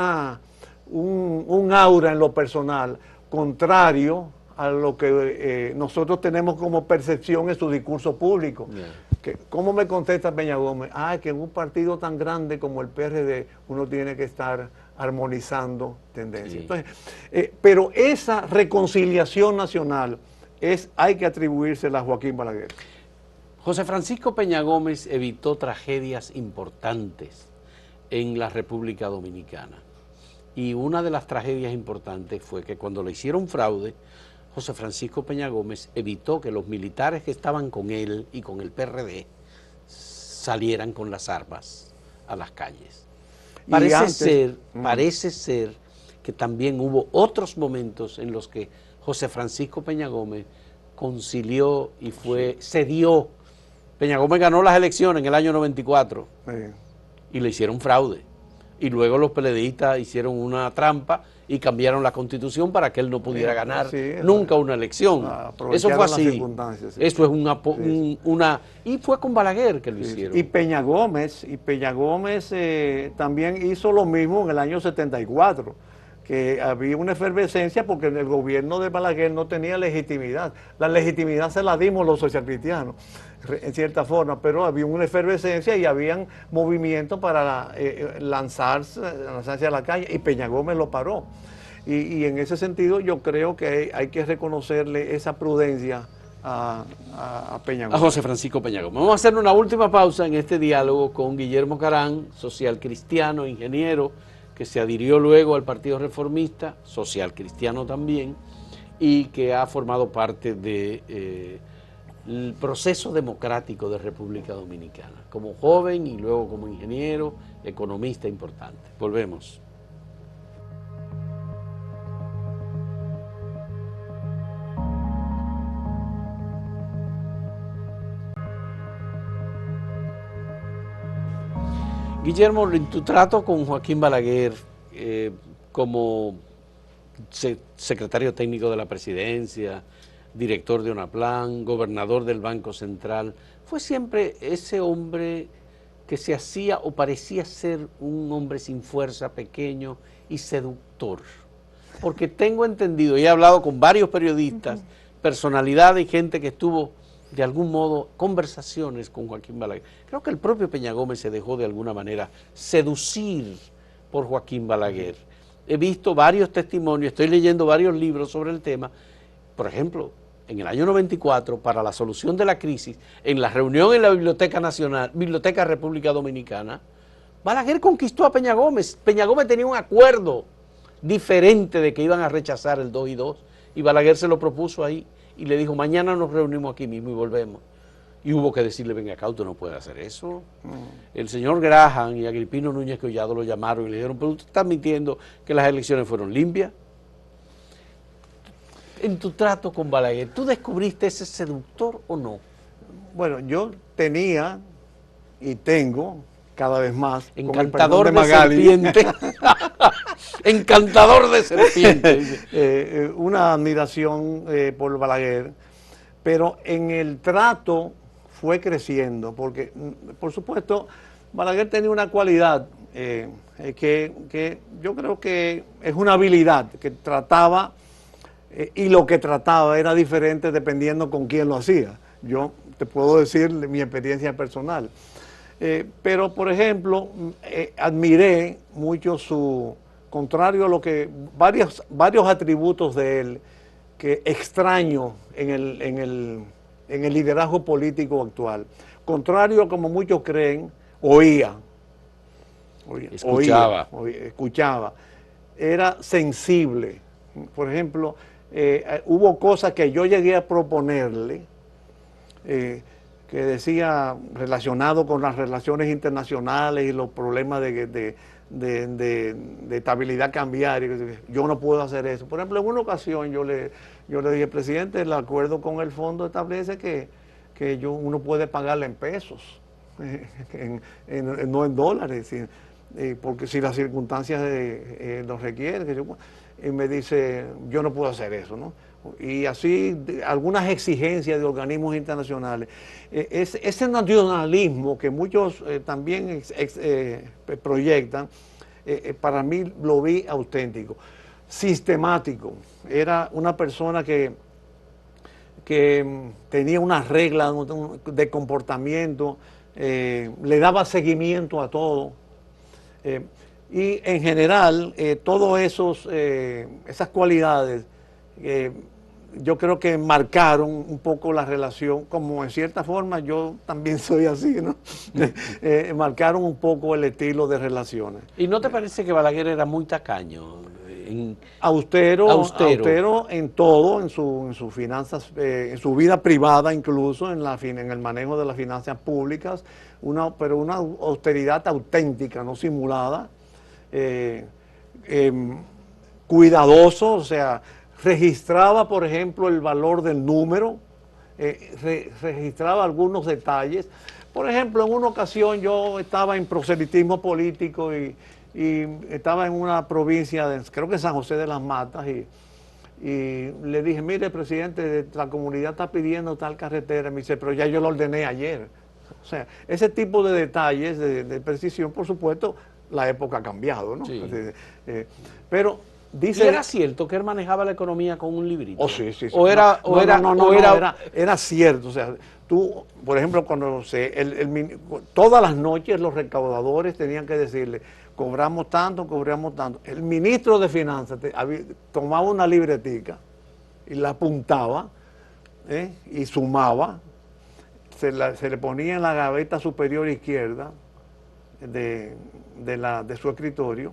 aura en lo personal contrario a lo que nosotros tenemos como percepción en su discurso público. ¿Cómo me contesta Peña Gómez? Que en un partido tan grande como el PRD uno tiene que estar armonizando tendencias. Entonces, pero esa reconciliación nacional hay que atribuírsela a Joaquín Balaguer. José Francisco Peña Gómez evitó tragedias importantes en la República Dominicana. Y una de las tragedias importantes fue que cuando le hicieron fraude, José Francisco Peña Gómez evitó que los militares que estaban con él y con el PRD salieran con las armas a las calles. Parece ser que también hubo otros momentos en los que José Francisco Peña Gómez concilió y cedió. Peña Gómez ganó las elecciones en el año 94 y le hicieron fraude. Y luego los PLDistas hicieron una trampa y cambiaron la Constitución para que él no pudiera ganar nunca una elección. Eso fue así. Eso es y fue con Balaguer que lo hicieron. Y Peña Gómez también hizo lo mismo en el año 74. que había una efervescencia porque en el gobierno de Balaguer no tenía legitimidad. La legitimidad se la dimos los socialcristianos, en cierta forma, pero había una efervescencia y habían movimientos para lanzarse a la calle, y Peña Gómez lo paró. Y en ese sentido yo creo que hay que reconocerle esa prudencia a Peña Gómez. A José Francisco Peña Gómez. Vamos a hacer una última pausa en este diálogo con Guillermo Carán, social cristiano, ingeniero, que se adhirió luego al Partido Reformista, social cristiano también, y que ha formado parte del proceso democrático de República Dominicana, como joven y luego como ingeniero, economista importante. Volvemos. Guillermo, en tu trato con Joaquín Balaguer como secretario técnico de la presidencia, director de UNAPLAN, gobernador del Banco Central, ¿fue siempre ese hombre que se hacía o parecía ser un hombre sin fuerza, pequeño y seductor? Porque tengo entendido, y he hablado con varios periodistas, personalidades y gente que estuvo de algún modo conversaciones con Joaquín Balaguer. Creo que el propio Peña Gómez se dejó de alguna manera seducir por Joaquín Balaguer. He visto varios testimonios, estoy leyendo varios libros sobre el tema. Por ejemplo, en el año 94, para la solución de la crisis, en la reunión en la Biblioteca Nacional, Biblioteca República Dominicana, Balaguer conquistó a Peña Gómez. Peña Gómez tenía un acuerdo diferente de que iban a rechazar el 2 y 2, y Balaguer se lo propuso ahí. Y le dijo, mañana nos reunimos aquí mismo y volvemos. Y hubo que decirle, venga acá, usted no puede hacer eso. El señor Graham y Agripino Núñez Collado lo llamaron y le dijeron, pero usted está admitiendo que las elecciones fueron limpias. En tu trato con Balaguer, ¿tú descubriste ese seductor o no? Bueno, yo tenía y tengo cada vez más. Encantador de serpiente. Encantador de serpiente. Una admiración por Balaguer, pero en el trato fue creciendo, porque por supuesto Balaguer tenía una cualidad que yo creo que es una habilidad, que trataba y lo que trataba era diferente dependiendo con quién lo hacía. Yo te puedo decir mi experiencia personal. Pero, por ejemplo, admiré mucho contrario a lo que, varios atributos de él que extraño en el liderazgo político actual. Contrario a como muchos creen, escuchaba. Era sensible. Por ejemplo, hubo cosas que yo llegué a proponerle, que decía relacionado con las relaciones internacionales y los problemas de estabilidad cambiaria. Yo no puedo hacer eso. Por ejemplo, en una ocasión yo le dije, presidente, el acuerdo con el fondo establece que uno puede pagarle en pesos, no en dólares, porque si las circunstancias lo requieren. Y me dice, yo no puedo hacer eso, ¿no? Y así algunas exigencias de organismos internacionales. Ese nacionalismo que muchos también proyectan, para mí lo vi auténtico, sistemático. Era una persona que tenía unas reglas de comportamiento, le daba seguimiento a todo. Y en general, todas esas cualidades yo creo que marcaron un poco la relación, como en cierta forma yo también soy así, ¿no? Marcaron un poco el estilo de relaciones. ¿Y no te parece que Balaguer era muy tacaño? Austero en todo, en sus finanzas, en su vida privada incluso, en el manejo de las finanzas públicas, pero una austeridad auténtica, no simulada, cuidadoso, o sea, registraba, por ejemplo, el valor del número, registraba algunos detalles. Por ejemplo, en una ocasión yo estaba en proselitismo político y estaba en una provincia, creo que San José de las Matas, y le dije, mire, presidente, la comunidad está pidiendo tal carretera. Me dice, pero ya yo lo ordené ayer. O sea, ese tipo de detalles de precisión, por supuesto, la época ha cambiado, ¿no? Sí. Pero ¿Y era cierto que él manejaba la economía con un librito? Oh, sí, sí, sí. ¿O era, era cierto. O sea, tú, por ejemplo, cuando todas las noches los recaudadores tenían que decirle, cobramos tanto, cobramos tanto. El ministro de Finanzas tomaba una libretica y la apuntaba y sumaba, se le ponía en la gaveta superior izquierda de su escritorio.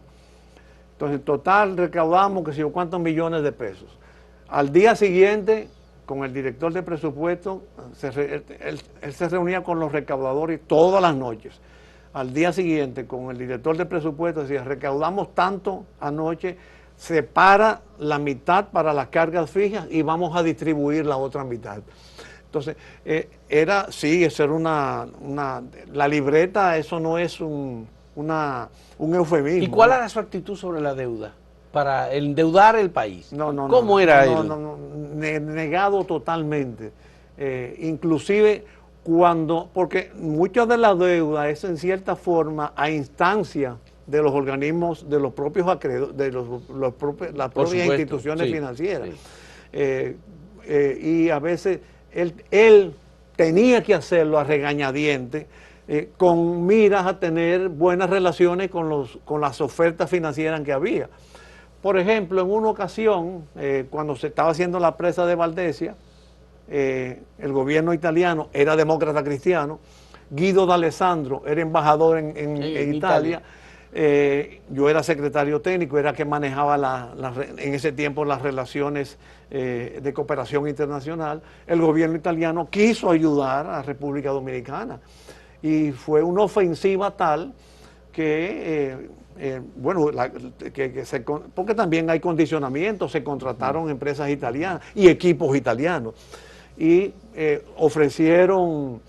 Entonces, en total recaudamos, que sé yo, cuántos millones de pesos. Al día siguiente, con el director de presupuesto, él se reunía con los recaudadores todas las noches. Al día siguiente, con el director de presupuesto, decía, recaudamos tanto anoche, separa la mitad para las cargas fijas y vamos a distribuir la otra mitad. Entonces, eso era la libreta, eso no es un eufemismo. ¿Y cuál era su actitud sobre la deuda? Para endeudar el país. ¿Cómo era él? Negado totalmente. Inclusive porque mucha de la deuda es en cierta forma a instancia de los organismos, de los propios acreedores, de las propias instituciones financieras. Sí. Y a veces él tenía que hacerlo a regañadientes, con miras a tener buenas relaciones con las ofertas financieras que había. Por ejemplo, en una ocasión, cuando se estaba haciendo la presa de Valdesia, el gobierno italiano era demócrata cristiano, Guido D'Alessandro era embajador en Italia. Yo era secretario técnico, era que manejaba en ese tiempo las relaciones de cooperación internacional. El gobierno italiano quiso ayudar a República Dominicana y fue una ofensiva tal que, porque también hay condicionamientos, se contrataron empresas italianas y equipos italianos y ofrecieron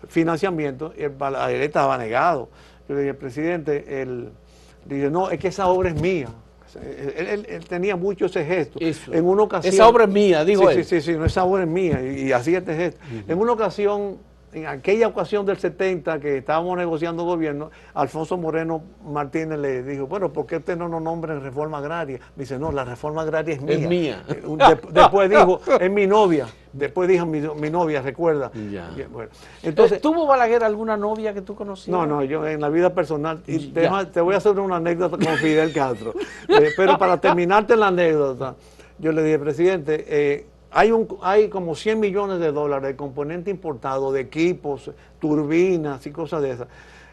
financiamiento, él estaba negado. Yo le dije, presidente, dice, no, es que esa obra es mía. Él tenía mucho ese gesto. Eso. En una ocasión, esa obra es mía, dijo él. Sí, no, esa obra es mía. Y hacía este gesto. En una ocasión, en aquella ocasión del 70, que estábamos negociando gobierno, Alfonso Moreno Martínez le dijo, bueno, ¿por qué usted no nos nombra en reforma agraria? Dice, no, la reforma agraria es mía. Es mía. Después dijo, es mi novia. Después dijo, mi novia, recuerda. Ya. Bueno, entonces, ¿tuvo Balaguer alguna novia que tú conocías? No, yo en la vida personal, y te voy a hacer una anécdota con Fidel Castro. Pero para terminarte la anécdota, yo le dije, presidente, hay como 100 millones de dólares de componente importado, de equipos, turbinas y cosas de esas.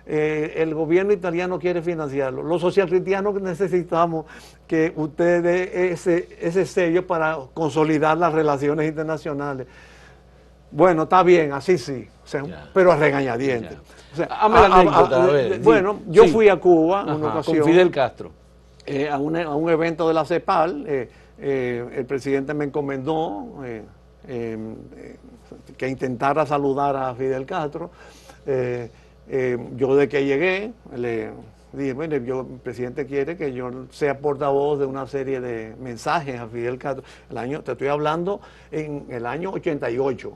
El gobierno italiano quiere financiarlo. Los socialcristianos necesitamos que usted dé ese sello para consolidar las relaciones internacionales. Bueno, está bien, así sí, o sea, pero a regañadientes. O sea, bueno, yo fui a Cuba una ocasión. Con Fidel Castro. A un evento de la CEPAL. El presidente me encomendó que intentara saludar a Fidel Castro. Yo de que llegué, le dije, bueno, el presidente quiere que yo sea portavoz de una serie de mensajes a Fidel Castro. Te estoy hablando en el año 88,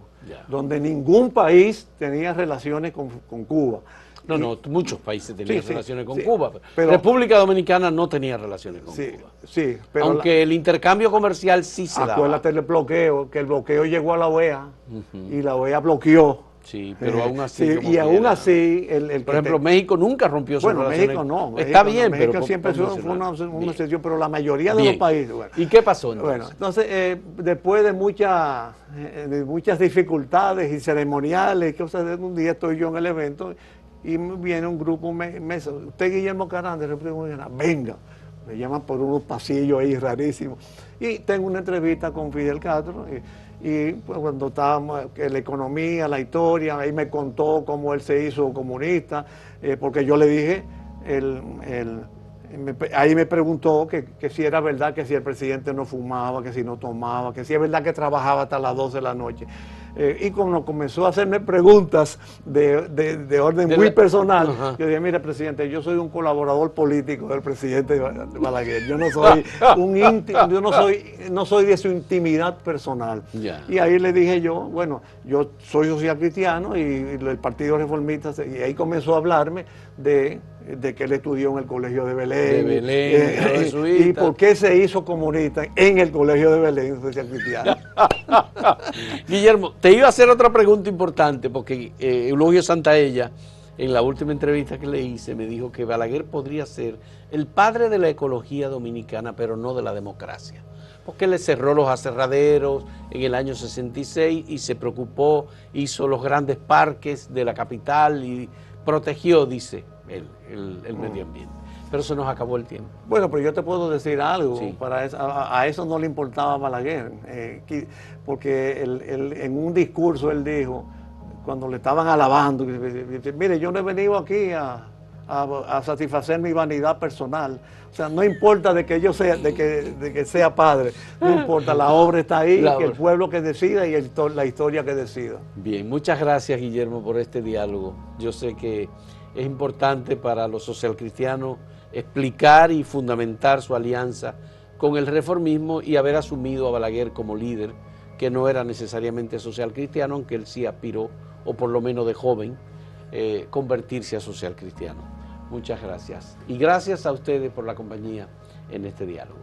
donde ningún país tenía relaciones con Cuba. No, muchos países tenían relaciones con Cuba. Pero República Dominicana no tenía relaciones con Cuba. Sí, pero aunque el intercambio comercial sí se daba. Acuérdate del bloqueo, que el bloqueo llegó a la OEA y la OEA bloqueó. Sí, pero aún así. Y aún así. Por ejemplo, México nunca rompió sus relaciones. México no. Está bien, México pero. Siempre fue una excepción, pero la mayoría de los países. Bueno. ¿Y qué pasó entonces? Bueno, entonces, después de muchas dificultades y ceremoniales, un día estoy yo en el evento y viene un grupo, usted Guillermo Carán de República Dominicana, venga. Me llaman por unos pasillos ahí rarísimos. Y tengo una entrevista con Fidel Castro. Y pues, cuando estábamos en la economía, la historia, ahí me contó cómo él se hizo comunista, porque yo le dije, ahí me preguntó que si era verdad que si el presidente no fumaba, que si no tomaba, que si es verdad que trabajaba hasta las 12 de la noche. y como comenzó a hacerme preguntas de orden muy personal, yo dije, mire, presidente, yo soy un colaborador político del presidente Balaguer, yo no soy un íntimo, yo no soy de su intimidad personal. Y ahí le dije yo, bueno, yo soy social cristiano y el Partido Reformista, y ahí comenzó a hablarme de que él estudió en el Colegio de Belén, y por qué se hizo comunista en el Colegio de Belén, social cristiano. Guillermo, te iba a hacer otra pregunta importante, porque Eulogio Santaella, en la última entrevista que le hice, me dijo que Balaguer podría ser el padre de la ecología dominicana, pero no de la democracia, porque le cerró los aserraderos en el año 66 y se preocupó, hizo los grandes parques de la capital y protegió, dice él, el medio ambiente. Pero se nos acabó el tiempo. Bueno, pero yo te puedo decir algo, sí. A eso no le importaba a Balaguer, porque en un discurso él dijo, cuando le estaban alabando, mire, yo no he venido aquí a satisfacer mi vanidad personal, o sea, no importa de que yo sea, de que sea padre, no importa, la obra está ahí, que el pueblo que decida y la historia que decida. Bien, muchas gracias, Guillermo, por este diálogo. Yo sé que es importante para los socialcristianos explicar y fundamentar su alianza con el reformismo y haber asumido a Balaguer como líder, que no era necesariamente socialcristiano, aunque él sí aspiró, o por lo menos de joven, convertirse a socialcristiano. Muchas gracias. Y gracias a ustedes por la compañía en este diálogo.